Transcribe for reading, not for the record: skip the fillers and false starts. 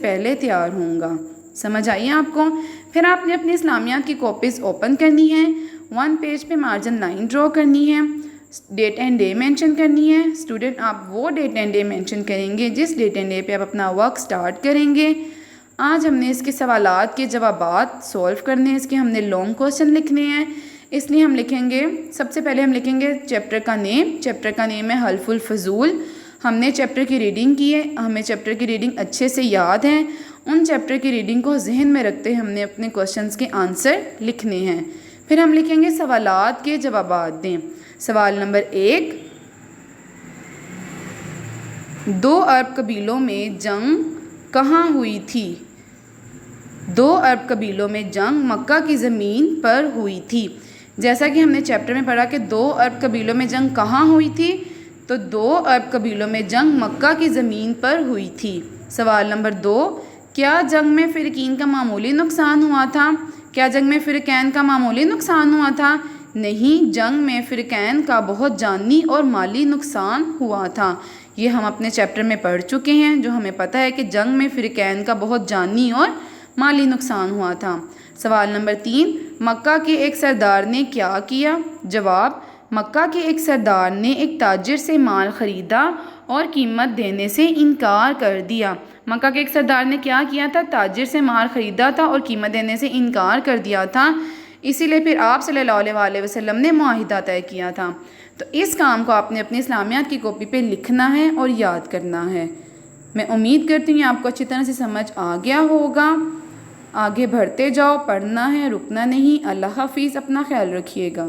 پہلے تیار ہوں گا۔ سمجھ آئیے آپ کو؟ پھر آپ نے اپنی اسلامیات کی کاپیز اوپن کرنی ہے، 1 پیج پہ مارجن لائن ڈرا کرنی ہے، ڈیٹ اینڈ ڈے مینشن کرنی ہے۔ اسٹوڈنٹ آپ وہ ڈیٹ اینڈ ڈے مینشن کریں گے جس ڈیٹ اینڈ ڈے پہ آپ اپنا ورک سٹارٹ کریں گے۔ آج ہم نے اس کے سوالات کے جوابات سولو کرنے ہیں، اس کے ہم نے لانگ کوسچن لکھنے ہیں، اس لیے ہم لکھیں گے، سب سے پہلے ہم لکھیں گے چیپٹر کا نیم۔ چیپٹر کا نیم ہے حلف الفضول۔ ہم نے چیپٹر کی ریڈنگ کی ہے، ہمیں چیپٹر کی ریڈنگ اچھے سے یاد ہیں، ان چیپٹر کی ریڈنگ کو ذہن میں رکھتے ہم نے اپنے کوسچنز کے آنسر لکھنے ہیں۔ پھر ہم لکھیں گے سوالات کے جوابات دیں۔ سوال نمبر 1، 2 عرب قبیلوں میں جنگ کہاں ہوئی تھی؟ 2 عرب قبیلوں میں جنگ مکہ کی زمین پر ہوئی تھی۔ جیسا کہ ہم نے چیپٹر میں پڑھا کہ 2 عرب قبیلوں میں جنگ کہاں ہوئی تھی، تو 2 عرب قبیلوں میں جنگ مکہ کی زمین پر ہوئی تھی۔ سوال نمبر 2، کیا جنگ میں فریقین کا معمولی نقصان ہوا تھا؟ کیا جنگ میں فریقین کا معمولی نقصان ہوا تھا؟ نہیں، جنگ میں فریقین کا بہت جانی اور مالی نقصان ہوا تھا۔ یہ ہم اپنے چیپٹر میں پڑھ چکے ہیں، جو ہمیں پتہ ہے کہ جنگ میں فریقین کا بہت جانی اور مالی نقصان ہوا تھا۔ سوال نمبر 3، مکہ کے ایک سردار نے کیا کیا؟ جواب، مکہ کے ایک سردار نے ایک تاجر سے مال خریدا اور قیمت دینے سے انکار کر دیا۔ مکہ کے ایک سردار نے کیا کیا تھا؟ تاجر سے مال خریدا تھا اور قیمت دینے سے انکار کر دیا تھا، اسی لیے پھر آپ صلی اللہ علیہ وسلم نے معاہدہ طے کیا تھا۔ تو اس کام کو آپ نے اپنی اسلامیات کی کاپی پہ لکھنا ہے اور یاد کرنا ہے۔ میں امید کرتی ہوں آپ کو اچھی طرح سے سمجھ آ گیا ہوگا۔ آگے بڑھتے جاؤ، پڑھنا ہے، رکنا نہیں۔ اللہ حافظ، اپنا خیال رکھیے گا۔